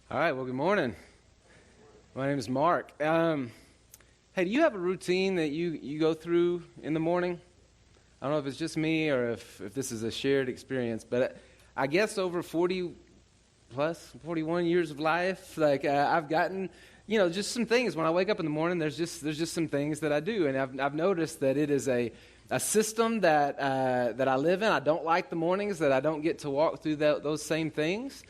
All right, well, good morning. My name is Mark. Hey, do you have a routine that you go through in the morning? I don't know if it's just me or if this is a shared experience, but I guess over 41 years of life, I've gotten, just some things. When I wake up in the morning, there's just some things that I do, and I've noticed that it is a system that I live in. I don't like the mornings that I don't get to walk through those same things.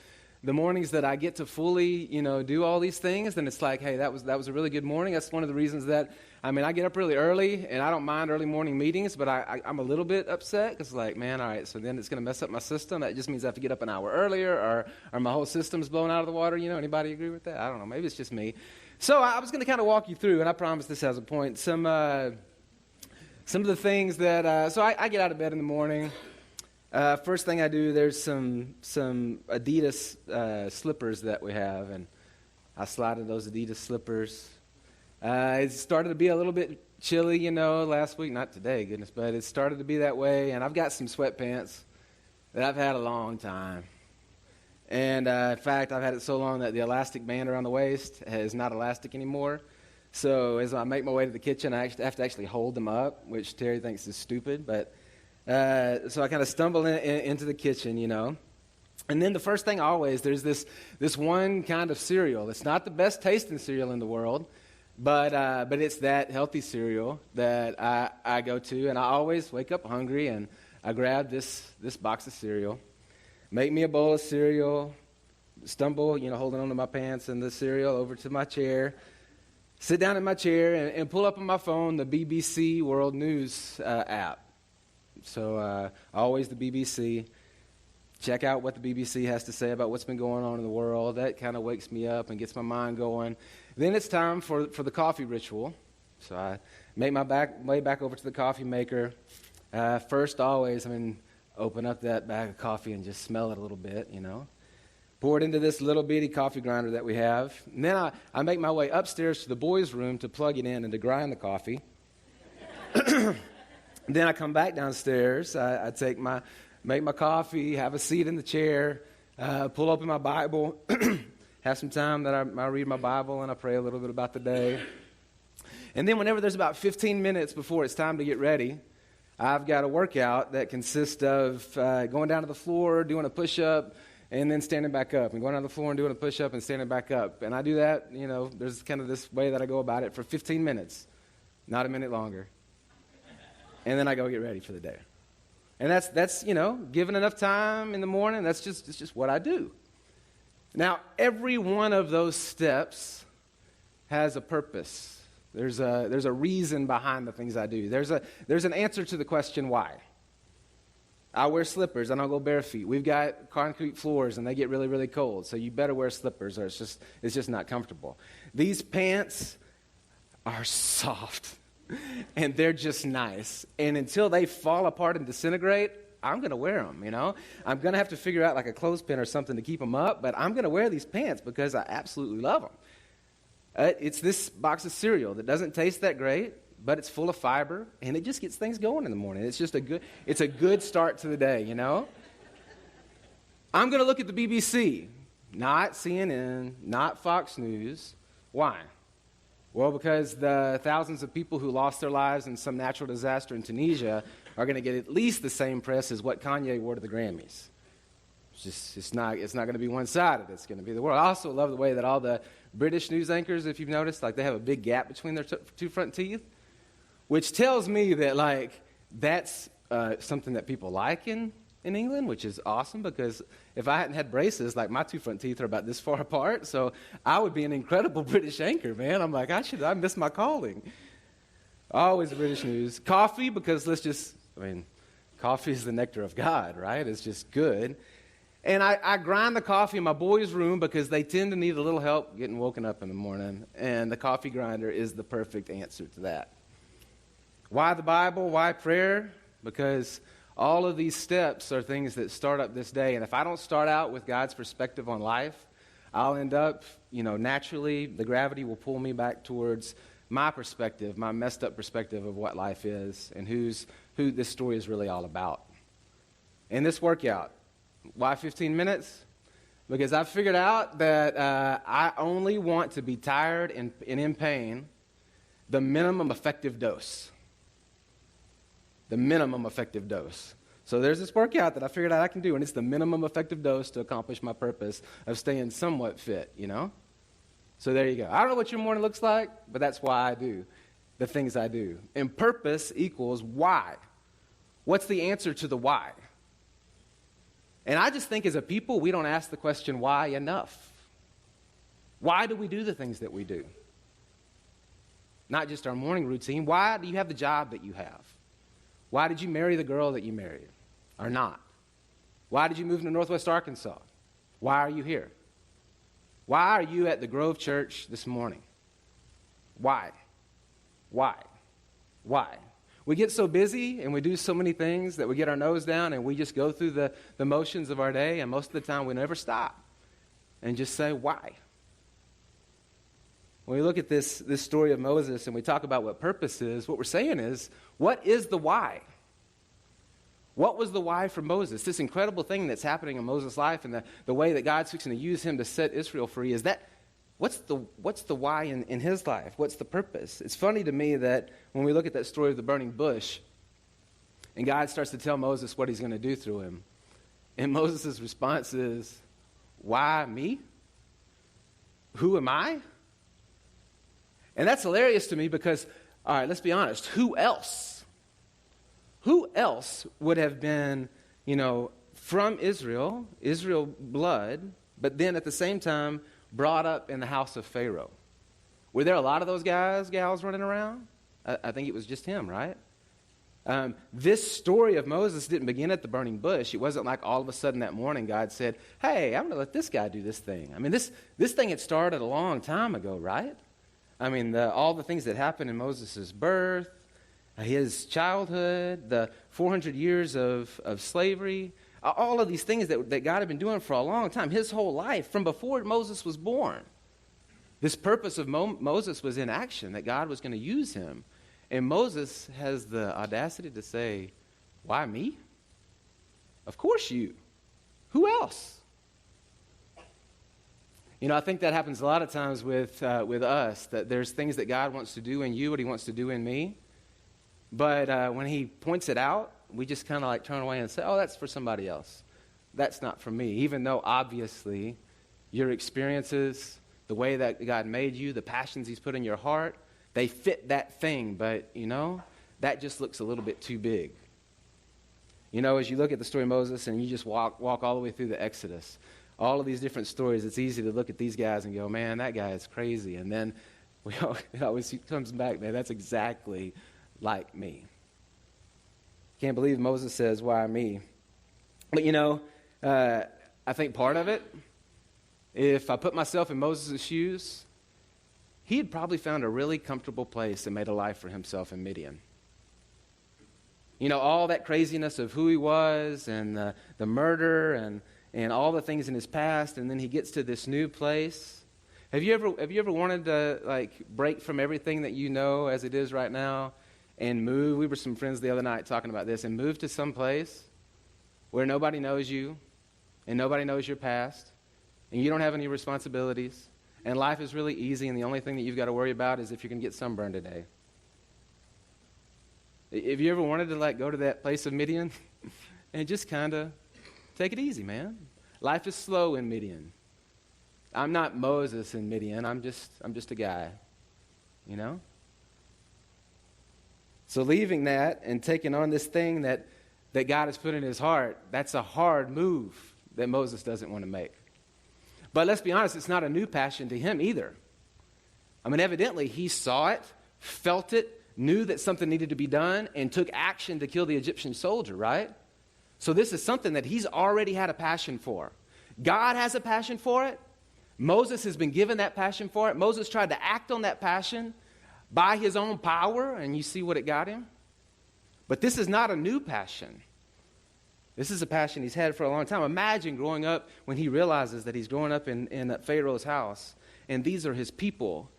The mornings that I get to fully, do all these things, then it's like, hey, that was a really good morning. That's one of the reasons that, I get up really early, and I don't mind early morning meetings, but I'm a little bit upset because, man, all right, so then it's going to mess up my system. That just means I have to get up an hour earlier, or my whole system's blown out of the water. Anybody agree with that? I don't know. Maybe it's just me. So I was going to kind of walk you through, and I promise this has a point, some of the things that, so I get out of bed in the morning. First thing I do, there's some Adidas slippers that we have, and I slide in those Adidas slippers. It started to be a little bit chilly, last week. Not today, goodness, but it started to be that way. And I've got some sweatpants that I've had a long time. And in fact, I've had it so long that the elastic band around the waist is not elastic anymore. So as I make my way to the kitchen, I have to actually hold them up, which Terry thinks is stupid, but... So I kind of stumble into the kitchen, And then the first thing always, there's this one kind of cereal. It's not the best tasting cereal in the world, but it's that healthy cereal that I go to. And I always wake up hungry, and I grab this box of cereal, make me a bowl of cereal, stumble, holding onto my pants and the cereal over to my chair, sit down in my chair, and pull up on my phone the BBC World News app. So always the BBC. Check out what the BBC has to say about what's been going on in the world. That kind of wakes me up and gets my mind going. Then it's time for the coffee ritual. So I make my way back over to the coffee maker. First, always, open up that bag of coffee and just smell it a little bit, Pour it into this little bitty coffee grinder that we have. And then I make my way upstairs to the boys' room to plug it in and to grind the coffee. Then I come back downstairs. I make my coffee, have a seat in the chair, pull open my Bible, have some time that I read my Bible and I pray a little bit about the day. And then whenever there's about 15 minutes before it's time to get ready, I've got a workout that consists of going down to the floor, doing a push-up, and then standing back up, and going down to the floor and doing a push-up and standing back up. And I do that, there's kind of this way that I go about it for 15 minutes, not a minute longer. And then I go get ready for the day. And that's given enough time in the morning, it's just what I do. Now, every one of those steps has a purpose. There's a reason behind the things I do. There's an answer to the question why. I wear slippers, I don't go bare feet. We've got concrete floors and they get really, really cold, so you better wear slippers or it's just not comfortable. These pants are soft. And they're just nice. And until they fall apart and disintegrate, I'm going to wear them, I'm going to have to figure out like a clothespin or something to keep them up, but I'm going to wear these pants because I absolutely love them. It's this box of cereal that doesn't taste that great, but it's full of fiber, and it just gets things going in the morning. It's a good start to the day, I'm going to look at the BBC, not CNN, not Fox News. Why? Well, because the thousands of people who lost their lives in some natural disaster in Tunisia are going to get at least the same press as what Kanye wore to the Grammys. It's not going to be one-sided. It's going to be the world. I also love the way that all the British news anchors, if you've noticed, they have a big gap between their two front teeth, which tells me that, that's something that people like in England, which is awesome because if I hadn't had braces, my two front teeth are about this far apart, so I would be an incredible British anchor, man. I'm like, I missed my calling. Always British news. Coffee, because coffee is the nectar of God, right? It's just good. And I grind the coffee in my boys' room because they tend to need a little help getting woken up in the morning, and the coffee grinder is the perfect answer to that. Why the Bible? Why prayer? Because all of these steps are things that start up this day. And if I don't start out with God's perspective on life, I'll end up, naturally, the gravity will pull me back towards my perspective, my messed up perspective of what life is and who this story is really all about. In this workout, why 15 minutes? Because I've figured out that I only want to be tired and in pain the minimum effective dose. The minimum effective dose. So there's this workout that I figured out I can do, and it's the minimum effective dose to accomplish my purpose of staying somewhat fit, you know? So there you go. I don't know what your morning looks like, but that's why I do the things I do. And purpose equals why. What's the answer to the why? And I just think as a people, we don't ask the question why enough. Why do we do the things that we do? Not just our morning routine. Why do you have the job that you have? Why did you marry the girl that you married or not? Why did you move to Northwest Arkansas? Why are you here? Why are you at the Grove Church this morning? Why? Why? Why? We get so busy and we do so many things that we get our nose down and we just go through the motions of our day, and most of the time we never stop and just say, why? When we look at this story of Moses and we talk about what purpose is, what we're saying is, what is the why? What was the why for Moses? This incredible thing that's happening in Moses' life and the way that God's fixing to use him to set Israel free, is that, what's the why in his life? What's the purpose? It's funny to me that when we look at that story of the burning bush, and God starts to tell Moses what he's going to do through him, and Moses' response is, why me? Who am I? And that's hilarious to me because, all right, let's be honest, who else? Who else would have been, from Israel blood, but then at the same time brought up in the house of Pharaoh? Were there a lot of those gals running around? I think it was just him, right? This story of Moses didn't begin at the burning bush. It wasn't like all of a sudden that morning God said, hey, I'm going to let this guy do this thing. I mean, this thing had started a long time ago, right? I mean, all the things that happened in Moses' birth, his childhood, the 400 years of slavery, all of these things that God had been doing for a long time, his whole life, from before Moses was born. This purpose of Moses was in action, that God was going to use him. And Moses has the audacity to say, why me? Of course you. Who else? I think that happens a lot of times with us, that there's things that God wants to do in you, what he wants to do in me. But when he points it out, we just kind of like turn away and say, oh, that's for somebody else. That's not for me. Even though obviously your experiences, the way that God made you, the passions he's put in your heart, they fit that thing. But, that just looks a little bit too big. As you look at the story of Moses and you just walk all the way through the Exodus, all of these different stories, it's easy to look at these guys and go, man, that guy is crazy. And then it always comes back, man, that's exactly like me. Can't believe Moses says, why me? But, I think part of it, if I put myself in Moses' shoes, he had probably found a really comfortable place and made a life for himself in Midian. All that craziness of who he was and the murder and all the things in his past, and then he gets to this new place. Have you ever wanted to break from everything that you know as it is right now and move? We were some friends the other night talking about this, and move to some place where nobody knows you and nobody knows your past and you don't have any responsibilities and life is really easy, and the only thing that you've got to worry about is if you're going to get sunburned today. Have you ever wanted to go to that place of Midian and just kind of take it easy, man? Life is slow in Midian. I'm not Moses in Midian. I'm just a guy, So leaving that and taking on this thing that God has put in his heart, that's a hard move that Moses doesn't want to make. But let's be honest, it's not a new passion to him either. I mean, evidently he saw it, felt it, knew that something needed to be done, and took action to kill the Egyptian soldier, right? So this is something that he's already had a passion for. God has a passion for it. Moses has been given that passion for it. Moses tried to act on that passion by his own power, and you see what it got him. But this is not a new passion. This is a passion he's had for a long time. Imagine growing up when he realizes that he's growing up in Pharaoh's house, and these are his people,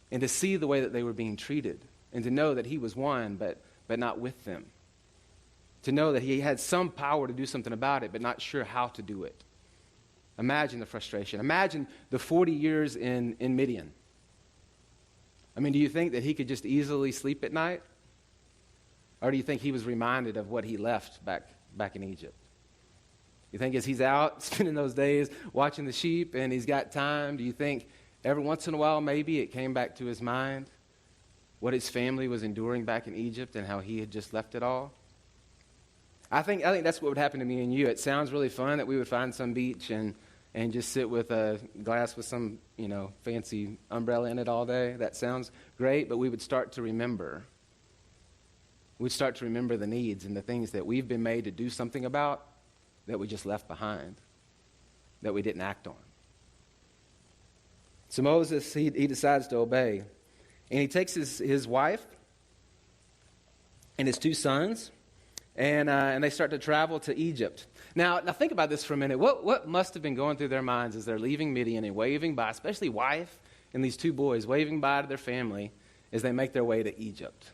and to see the way that they were being treated, and to know that he was one, but not with them. To know that he had some power to do something about it, but not sure how to do it. Imagine the frustration. Imagine the 40 years in Midian. I mean, do you think that he could just easily sleep at night? Or do you think he was reminded of what he left back in Egypt? You think as he's out spending those days watching the sheep and he's got time, do you think every once in a while maybe it came back to his mind what his family was enduring back in Egypt and how he had just left it all? I think that's what would happen to me and you. It sounds really fun that we would find some beach and just sit with a glass with some, fancy umbrella in it all day. That sounds great, but we would start to remember. We'd start to remember the needs and the things that we've been made to do something about that we just left behind, that we didn't act on. So Moses, he decides to obey. And he takes his wife and his 2 sons, and they start to travel to Egypt. Now think about this for a minute. What must have been going through their minds as they're leaving Midian and waving by, especially wife and these 2 boys, waving bye to their family as they make their way to Egypt?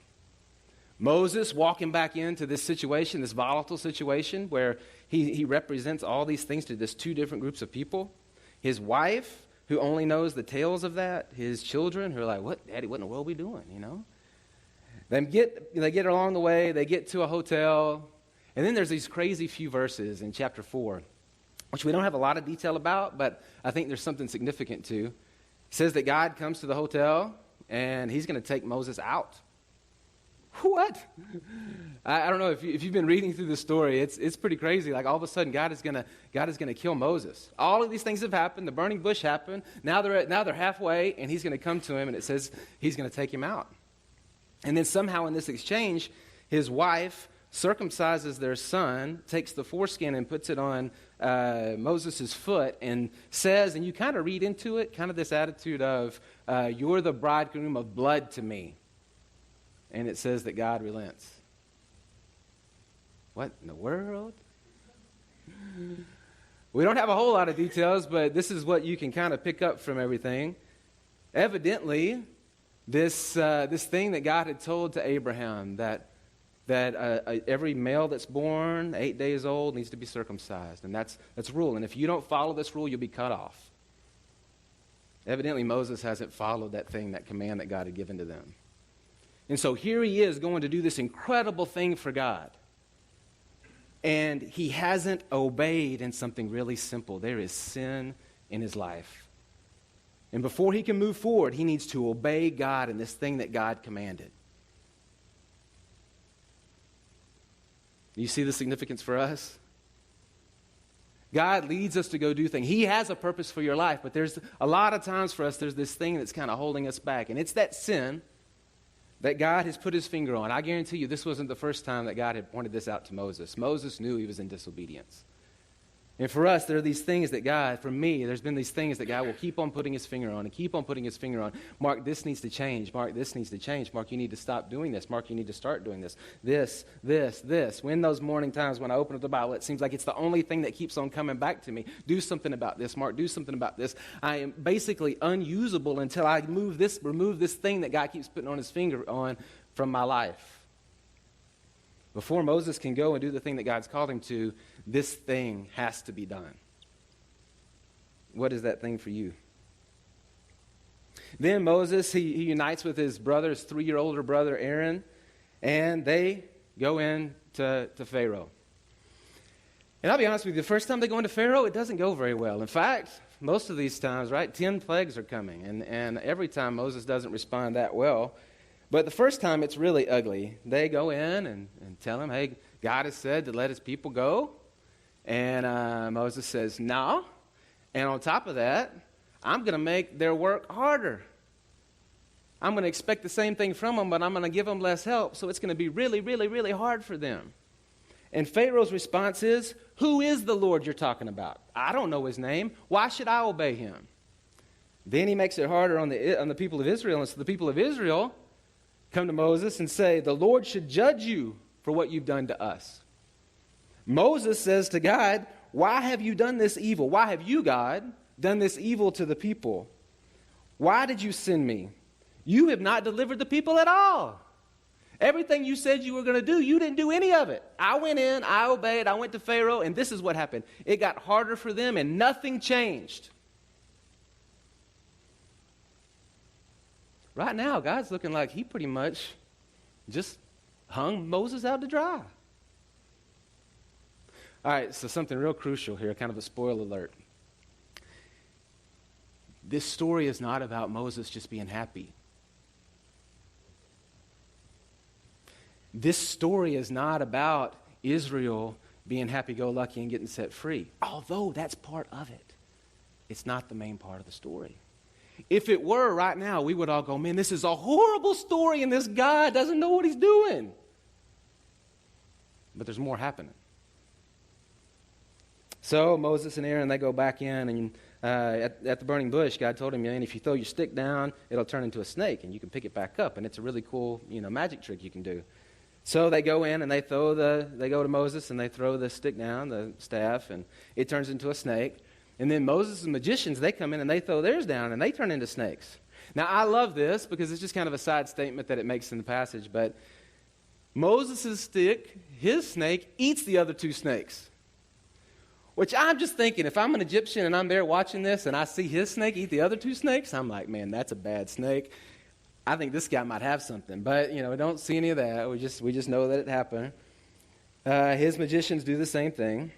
Moses walking back into this situation, this volatile situation, where he represents all these things to this 2 different groups of people. His wife, who only knows the tales of that. His children, who are like, "What, Daddy, what in the world are we doing?" They get along the way, they get to a hotel, and then there's these crazy few verses in chapter 4, which we don't have a lot of detail about, but I think there's something significant to. It says that God comes to the hotel, and he's going to take Moses out. What? I don't know if you've been reading through the story. It's pretty crazy. Like all of a sudden, God is gonna kill Moses. All of these things have happened. The burning bush happened. Now they're halfway, and he's going to come to him, and it says he's going to take him out. And then somehow in this exchange, his wife circumcises their son, takes the foreskin and puts it on Moses' foot, and says, and you kind of read into it, kind of this attitude of, "You're the bridegroom of blood to me." And it says that God relents. What in the world? We don't have a whole lot of details, but this is what you can kind of pick up from everything. Evidently, this thing that God had told to Abraham, that every male that's born 8 days old needs to be circumcised, and that's a rule. And if you don't follow this rule, you'll be cut off. Evidently, Moses hasn't followed that command that God had given to them. And so here he is going to do this incredible thing for God. And he hasn't obeyed in something really simple. There is sin in his life. And before he can move forward, he needs to obey God in this thing that God commanded. You see the significance for us? God leads us to go do things. He has a purpose for your life, but there's a lot of times for us, there's this thing that's kind of holding us back. And it's that sin that God has put his finger on. I guarantee you this wasn't the first time that God had pointed this out to Moses. Moses knew he was in disobedience. And for us, there are these things that God, for me, there's been these things that God will keep on putting his finger on and keep on putting his finger on. Mark, this needs to change. Mark, this needs to change. Mark, you need to stop doing this. Mark, you need to start doing this. This. When those morning times when I open up the Bible, it seems like it's the only thing that keeps on coming back to me. Do something about this, Mark. Do something about this. I am basically unusable until I remove this thing that God keeps putting on his finger on from my life. Before Moses can go and do the thing that God's called him to, this thing has to be done. What is that thing for you? Then Moses, he unites with his 3-year older brother Aaron, and they go in to Pharaoh. And I'll be honest with you, the first time they go into Pharaoh, it doesn't go very well. In fact, most of these times, 10 plagues are coming, and every time Moses doesn't respond that well. But the first time, it's really ugly. They go in and tell him, hey, God has said to let his people go. And Moses says, no. And on top of that, I'm going to make their work harder. I'm going to expect the same thing from them, but I'm going to give them less help. So it's going to be really, really, really hard for them. And Pharaoh's response is, who is the Lord you're talking about? I don't know his name. Why should I obey him? Then he makes it harder on the people of Israel. And so the people of Israel come to Moses and say, the Lord should judge you for what you've done to us. Moses says to God, why have you done this evil? Why have you, God, done this evil to the people? Why did you send me? You have not delivered the people at all. Everything you said you were going to do, you didn't do any of it. I went in, I obeyed, I went to Pharaoh, and this is what happened. It got harder for them, and nothing changed. Right now, God's looking like he pretty much just hung Moses out to dry. All right, so something real crucial here, kind of a spoiler alert. This story is not about Moses just being happy. This story is not about Israel being happy-go-lucky and getting set free, although that's part of it. It's not the main part of the story. If it were right now, we would all go, man, this is a horrible story and this God doesn't know what he's doing. But there's more happening. So Moses and Aaron, they go back in, and at the burning bush, God told him, man, if you throw your stick down, it'll turn into a snake, and you can pick it back up, and it's a really cool, magic trick you can do. So they go in and they go to Moses and they throw the stick down, the staff, and it turns into a snake. And then Moses' magicians, they come in and they throw theirs down and they turn into snakes. Now, I love this because it's just kind of a side statement that it makes in the passage, but Moses' stick, his snake, eats the other two snakes. Which I'm just thinking, if I'm an Egyptian and I'm there watching this and I see his snake eat the other two snakes, I'm like, man, that's a bad snake. I think this guy might have something, but, we don't see any of that. We just know that it happened. His magicians do the same thing.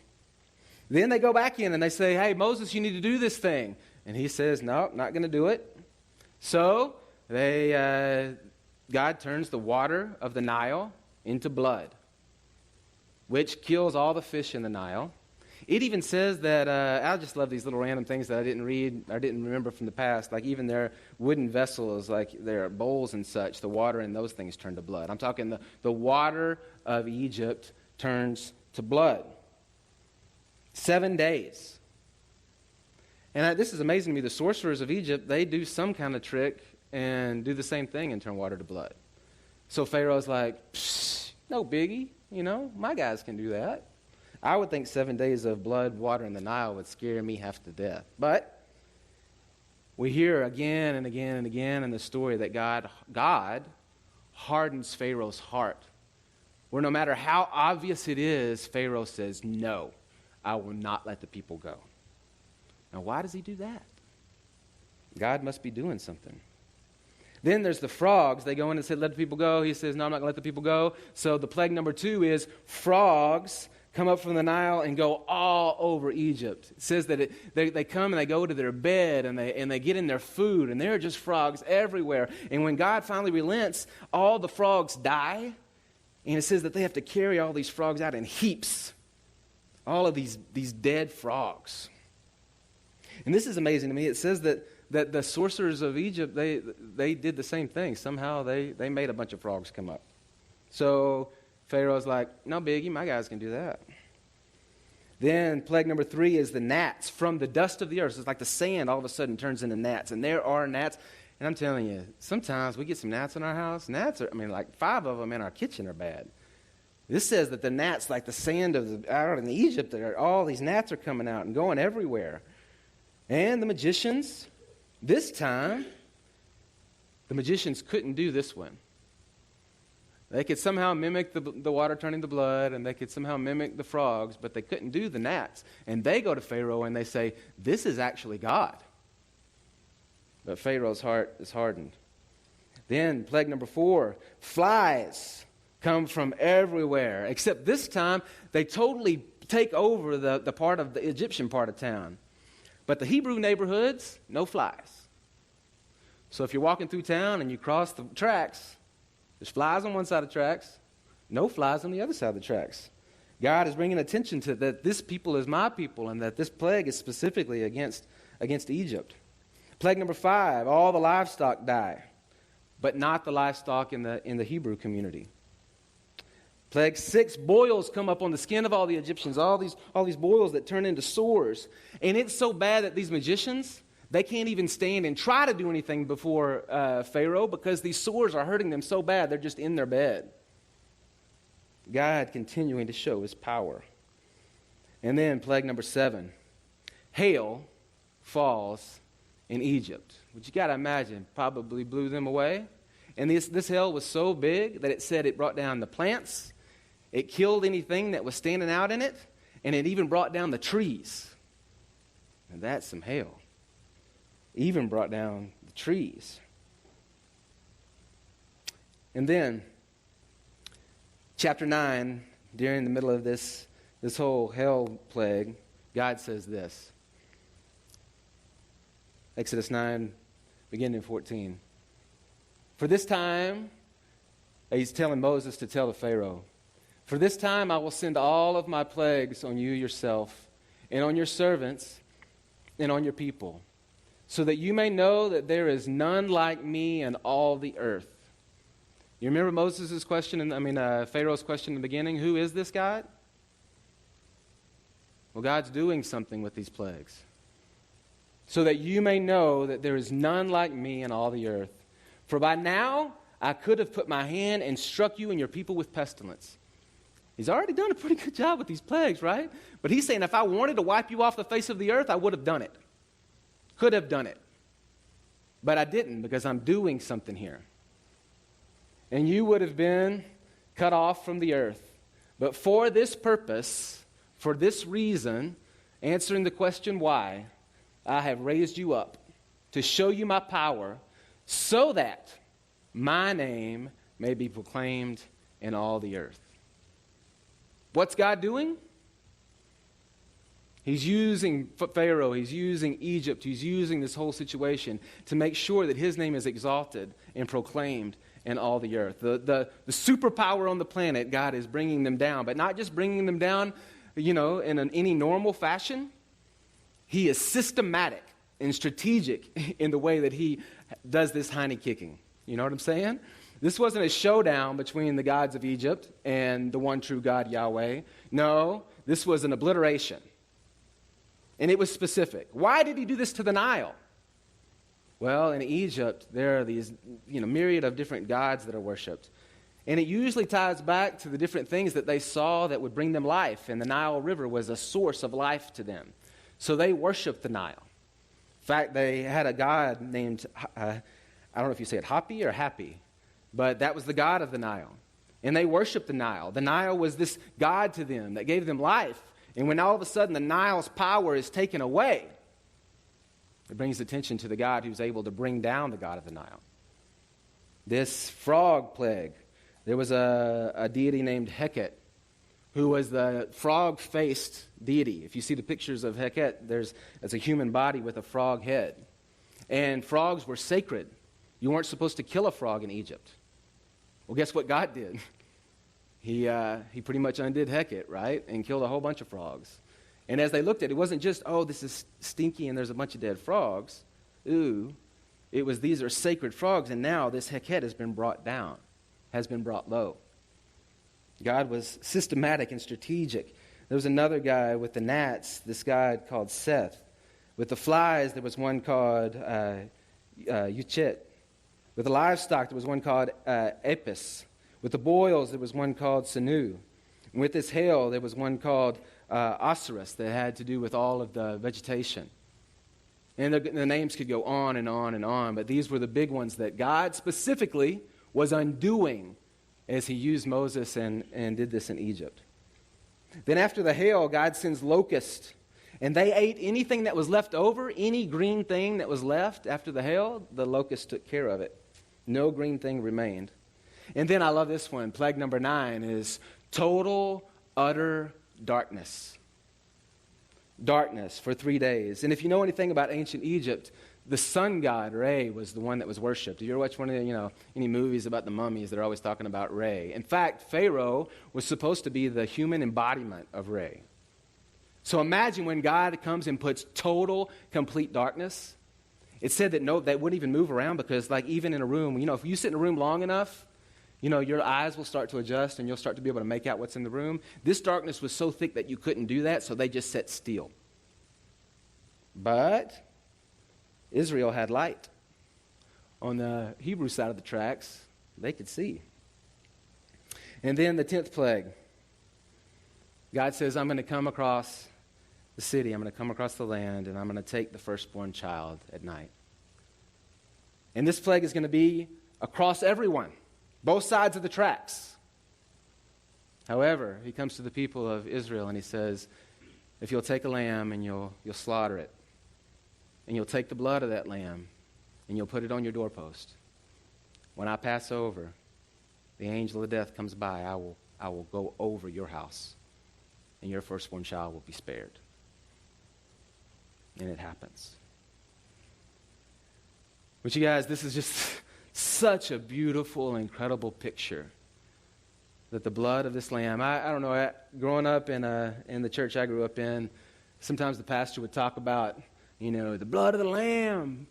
Then they go back in and they say, hey, Moses, you need to do this thing. And he says, no, not going to do it. So God turns the water of the Nile into blood, which kills all the fish in the Nile. It even says that, I just love these little random things that I didn't remember from the past, like even their wooden vessels, like their bowls and such, the water in those things turn to blood. I'm talking the water of Egypt turns to blood. 7 days. And this is amazing to me. The sorcerers of Egypt, they do some kind of trick and do the same thing and turn water to blood. So Pharaoh's like, no biggie, my guys can do that. I would think 7 days of blood, water in the Nile would scare me half to death. But we hear again and again and again in the story that God hardens Pharaoh's heart. Where no matter how obvious it is, Pharaoh says, no, I will not let the people go. Now, why does he do that? God must be doing something. Then there's the frogs. They go in and say, let the people go. He says, no, I'm not going to let the people go. So the plague number 2 is frogs come up from the Nile and go all over Egypt. It says that they come and they go to their bed and they get in their food, and there are just frogs everywhere. And when God finally relents, all the frogs die. And it says that they have to carry all these frogs out in heaps. All of these dead frogs. And this is amazing to me. It says that the sorcerers of Egypt, they did the same thing. Somehow they made a bunch of frogs come up. So Pharaoh's like, no biggie, my guys can do that. Then plague number 3 is the gnats from the dust of the earth. So it's like the sand all of a sudden turns into gnats. And there are gnats. And I'm telling you, sometimes we get some gnats in our house. Gnats are, like 5 of them in our kitchen are bad. This says that the gnats, like the sand out in Egypt, all these gnats are coming out and going everywhere. And the magicians, this time, the magicians couldn't do this one. They could somehow mimic the water turning to blood, and they could somehow mimic the frogs, but they couldn't do the gnats. And they go to Pharaoh and they say, this is actually God. But Pharaoh's heart is hardened. Then, plague number 4, flies come from everywhere, except this time they totally take over the part of the Egyptian part of town. But the Hebrew neighborhoods, no flies. So if you're walking through town and you cross the tracks, there's flies on one side of the tracks, no flies on the other side of the tracks. God is bringing attention to that this people is my people and that this plague is specifically against Egypt. Plague number 5, all the livestock die, but not the livestock in the Hebrew community. Plague 6, boils come up on the skin of all the Egyptians, all these boils that turn into sores. And it's so bad that these magicians, they can't even stand and try to do anything before Pharaoh because these sores are hurting them so bad they're just in their bed. God continuing to show his power. And then plague number 7, hail falls in Egypt, which you got to imagine probably blew them away. And this hail was so big that it said it brought down the plants, it killed anything that was standing out in it, and it even brought down the trees. And that's some hail. Even brought down the trees. And then, chapter 9, during the middle of this whole hail plague, God says this. Exodus 9, beginning in 14. For this time, he's telling Moses to tell the Pharaoh, for this time I will send all of my plagues on you yourself, and on your servants, and on your people, so that you may know that there is none like me in all the earth. You remember Moses' question, Pharaoh's question in the beginning, who is this God? Well, God's doing something with these plagues. So that you may know that there is none like me in all the earth. For by now I could have put my hand and struck you and your people with pestilence. He's already done a pretty good job with these plagues, right? But he's saying if I wanted to wipe you off the face of the earth, I would have done it. Could have done it. But I didn't because I'm doing something here. And you would have been cut off from the earth. But for this purpose, for this reason, answering the question why, I have raised you up to show you my power so that my name may be proclaimed in all the earth. What's God doing? He's using Pharaoh, he's using Egypt, he's using this whole situation to make sure that his name is exalted and proclaimed in all the earth. The superpower on the planet, God is bringing them down, but not just bringing them down, in any normal fashion. He is systematic and strategic in the way that he does this hiney kicking. You know what I'm saying? This wasn't a showdown between the gods of Egypt and the one true God, Yahweh. No, this was an obliteration. And it was specific. Why did he do this to the Nile? Well, in Egypt, there are these myriad of different gods that are worshipped. And it usually ties back to the different things that they saw that would bring them life. And the Nile River was a source of life to them. So they worshiped the Nile. In fact, they had a god named, I don't know if you say it Hapi or Happy, but that was the god of the Nile. And they worshiped the Nile. The Nile was this god to them that gave them life. And when all of a sudden the Nile's power is taken away, it brings attention to the God who's able to bring down the god of the Nile. This frog plague, there was a deity named Heket, who was the frog-faced deity. If you see the pictures of Heket, it's a human body with a frog head. And frogs were sacred. You weren't supposed to kill a frog in Egypt. Well, guess what God did? He pretty much undid Heket, right? And killed a whole bunch of frogs. And as they looked at it, it wasn't just, oh, this is stinky and there's a bunch of dead frogs. Ooh. It was, these are sacred frogs, and now this Heket has been brought down, has been brought low. God was systematic and strategic. There was another guy with the gnats, this guy called Seth. With the flies, there was one called Uchet. With the livestock, there was one called Apis. With the boils, there was one called Sanu. And with this hail, there was one called Osiris that had to do with all of the vegetation. And the names could go on and on and on, but these were the big ones that God specifically was undoing as he used Moses and did this in Egypt. Then after the hail, God sends locusts, and they ate anything that was left over, any green thing that was left after the hail, the locusts took care of it. No green thing remained. And then I love this one. Plague number 9 is total, utter darkness. Darkness for 3 days. And if you know anything about ancient Egypt, the sun god, Re, was the one that was worshipped. If you ever watch one of the, any movies about the mummies, they're always talking about Re. In fact, Pharaoh was supposed to be the human embodiment of Re. So imagine when God comes and puts total, complete darkness. It said that they wouldn't even move around because, like, even in a room, if you sit in a room long enough, your eyes will start to adjust and you'll start to be able to make out what's in the room. This darkness was so thick that you couldn't do that, so they just sat still. But Israel had light. On the Hebrew side of the tracks, they could see. And then the 10th plague. God says, I'm going to come across the city, I'm going to come across the land, and I'm going to take the firstborn child at night. And this plague is going to be across everyone, both sides of the tracks. However, he comes to the people of Israel and he says, if you'll take a lamb and you'll slaughter it, and you'll take the blood of that lamb and you'll put it on your doorpost, when I pass over, the angel of death comes by, I will go over your house, and your firstborn child will be spared. And it happens. But you guys, this is just such a beautiful, incredible picture that the blood of this lamb, I don't know, growing up in the church I grew up in, sometimes the pastor would talk about, the blood of the lamb,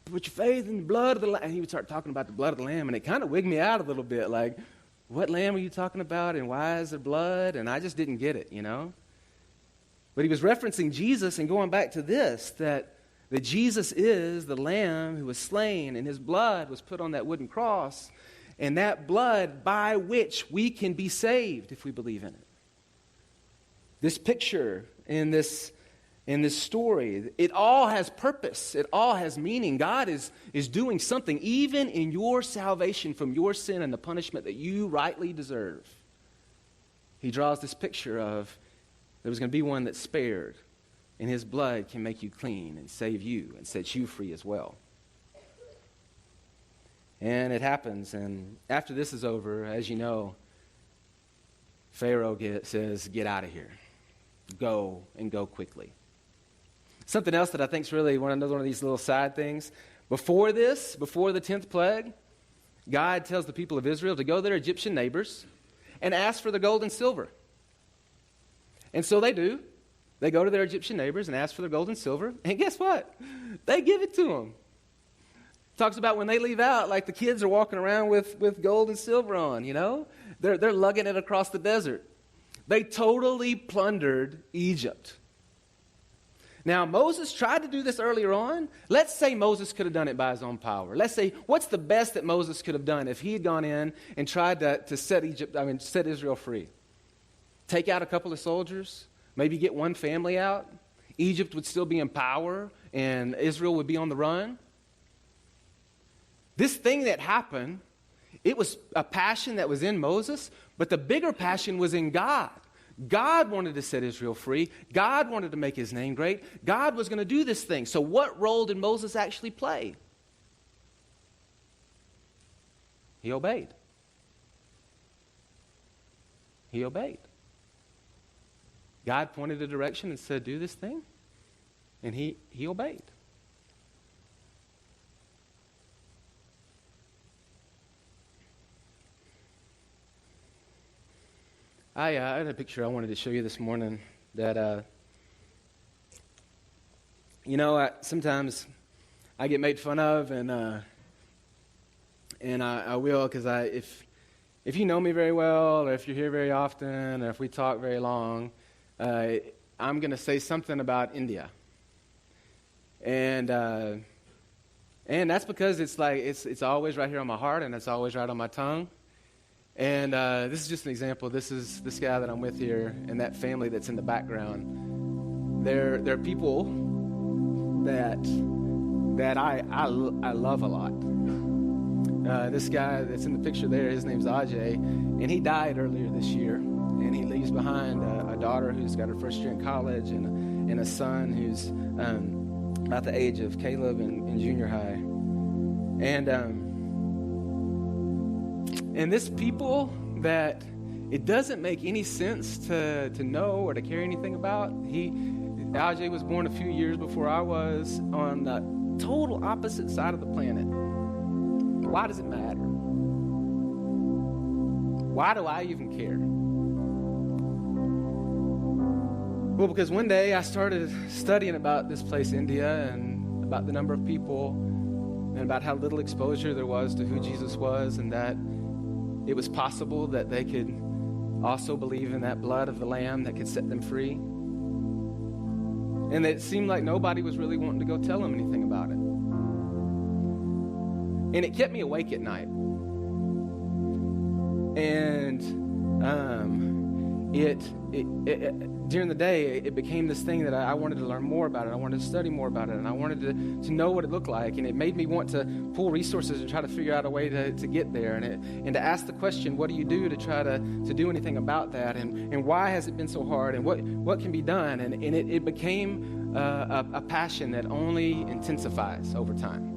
put your faith in the blood of the lamb. And he would start talking about the blood of the lamb, and it kind of wigged me out a little bit, like, what lamb are you talking about, and why is there blood? And I just didn't get it, But he was referencing Jesus and going back to this, that Jesus is the lamb who was slain, and his blood was put on that wooden cross, and that blood by which we can be saved if we believe in it. This picture in this story, it all has purpose. It all has meaning. God is doing something, even in your salvation from your sin and the punishment that you rightly deserve. He draws this picture of there was going to be one that's spared, and his blood can make you clean and save you and set you free as well. And it happens, and after this is over, as you know, Pharaoh says, get out of here. Go, and go quickly. Something else that I think is really one of these little side things. Before the 10th plague, God tells the people of Israel to go to their Egyptian neighbors and ask for the gold and silver. And so they do. They go to their Egyptian neighbors and ask for their gold and silver. And guess what? They give it to them. Talks about when they leave out, like the kids are walking around with gold and silver on, They're lugging it across the desert. They totally plundered Egypt. Now, Moses tried to do this earlier on. Let's say Moses could have done it by his own power. Let's say, what's the best that Moses could have done if he had gone in and tried to set Israel free? Take out a couple of soldiers, maybe get one family out. Egypt would still be in power, and Israel would be on the run. This thing that happened, it was a passion that was in Moses, but the bigger passion was in God. God wanted to set Israel free. God wanted to make his name great. God was going to do this thing. So what role did Moses actually play? He obeyed. He obeyed. God pointed a direction and said, do this thing. And he obeyed. I had a picture I wanted to show you this morning that, sometimes I get made fun of, and I will, because if you know me very well, or if you're here very often, or if we talk very long, I'm going to say something about India. And that's because it's always right here on my heart, and it's always right on my tongue. And this is just an example. This is this guy that I'm with here and that family that's in the background. They're people that I love a lot. This guy that's in the picture there, his name's Ajay, and he died earlier this year. And he leaves behind a daughter who's got her first year in college and a son who's about the age of Caleb in junior high. And this people that it doesn't make any sense to know or to care anything about. Ajay was born a few years before I was, on the total opposite side of the planet. Why does it matter? Why do I even care? Well, because one day I started studying about this place, India, and about the number of people, and about how little exposure there was to who Jesus was, and that it was possible that they could also believe in that blood of the Lamb that could set them free. And it seemed like nobody was really wanting to go tell them anything about it. And it kept me awake at night. And during the day, it became this thing that I wanted to learn more about it. I wanted to study more about it, and I wanted to know what it looked like. And it made me want to pull resources and try to figure out a way to get there, and to ask the question, what do you do to try to do anything about that? And why has it been so hard? And what can be done? And it became a passion that only intensifies over time.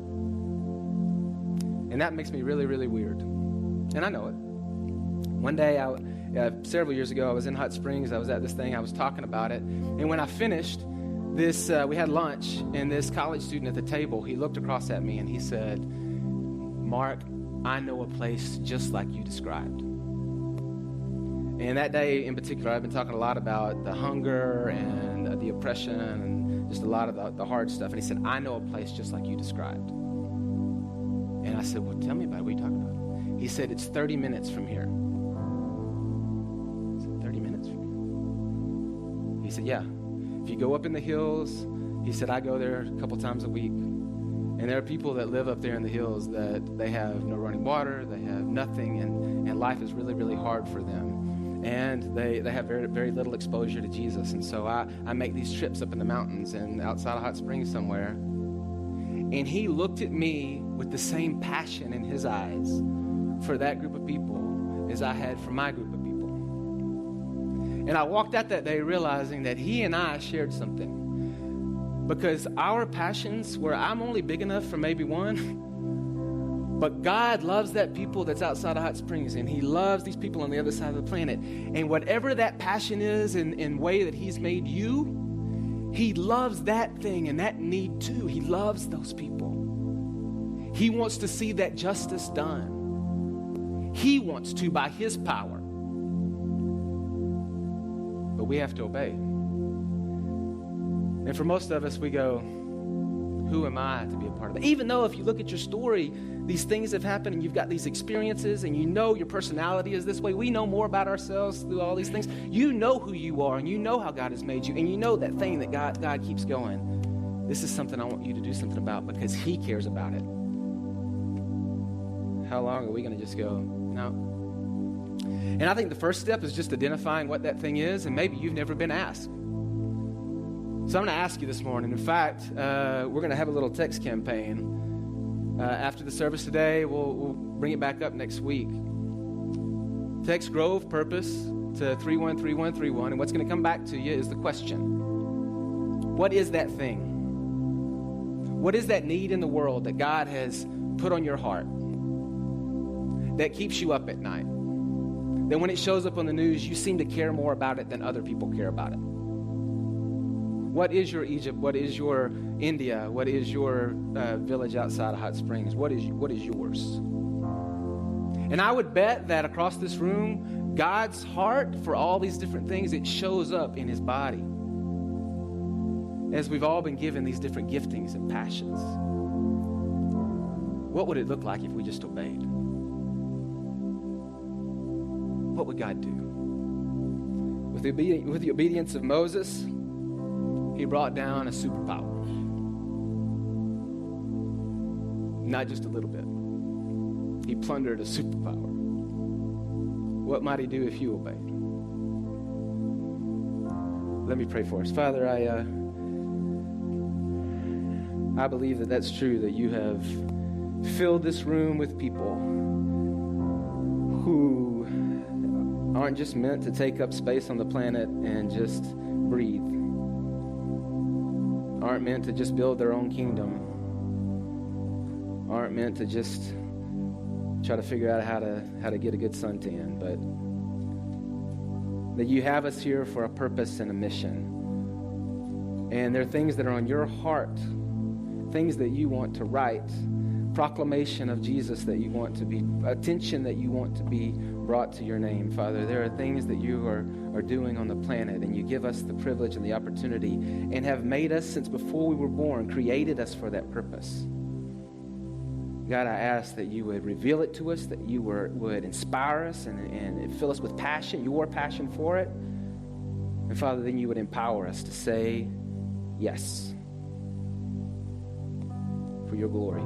And that makes me really, really weird. And I know it. One day, several years ago, I was in Hot Springs. I was at this thing. I was talking about it. And when I finished this, we had lunch, and this college student at the table, he looked across at me and he said, "Mark, I know a place just like you described." And that day in particular, I've been talking a lot about the hunger and the oppression and just a lot of the hard stuff. And he said, "I know a place just like you described." And I said, "Well, tell me about it. What are you talking about?" He said, "It's 30 minutes from here." I said, 30 minutes from here? He said, "Yeah. If you go up in the hills," he said, "I go there a couple times a week. And there are people that live up there in the hills that they have no running water, they have nothing, and life is really, really hard for them. And they have very, very little exposure to Jesus. And so I make these trips up in the mountains and outside of Hot Springs somewhere." And he looked at me with the same passion in his eyes for that group of people as I had for my group of people. And I walked out that day realizing that he and I shared something. Because our passions, where I'm only big enough for maybe one, but God loves that people that's outside of Hot Springs, and he loves these people on the other side of the planet. And whatever that passion is in way that he's made you, he loves that thing and that need too. He loves those people. He wants to see that justice done. He wants to by his power. But we have to obey. And for most of us, we go, who am I to be a part of that? Even though if you look at your story, these things have happened and you've got these experiences and you know your personality is this way. We know more about ourselves through all these things. You know who you are and you know how God has made you and you know that thing that God keeps going. This is something I want you to do something about because he cares about it. How long are we going to just go, no? And I think the first step is just identifying what that thing is, and maybe you've never been asked. So I'm going to ask you this morning. In fact, we're going to have a little text campaign. After the service today, we'll bring it back up next week. Text Grove Purpose to 313131, and what's going to come back to you is the question. What is that thing? What is that need in the world that God has put on your heart that keeps you up at night? That when it shows up on the news, you seem to care more about it than other people care about it. What is your Egypt? What is your India? What is your village outside of Hot Springs? What is yours? And I would bet that across this room, God's heart for all these different things, it shows up in his body. As we've all been given these different giftings and passions. What would it look like if we just obeyed? What would God do? With the obedience of Moses, he brought down a superpower. Not just a little bit. He plundered a superpower. What might he do if you obeyed? Let me pray for us. Father, I believe that that's true, that you have filled this room with people who aren't just meant to take up space on the planet and just breathe. Aren't meant to just build their own kingdom. Aren't meant to just try to figure out how to get a good suntan, but that you have us here for a purpose and a mission. And there are things that are on your heart, things that you want to write, proclamation of Jesus that you want to be, attention that you want to be brought to your name, Father. There are things that you are doing on the planet, and you give us the privilege and the opportunity and have made us since before we were born, created us for that purpose. God, I ask that you would reveal it to us, that you would inspire us and fill us with passion, your passion for it. And Father, then you would empower us to say yes for your glory.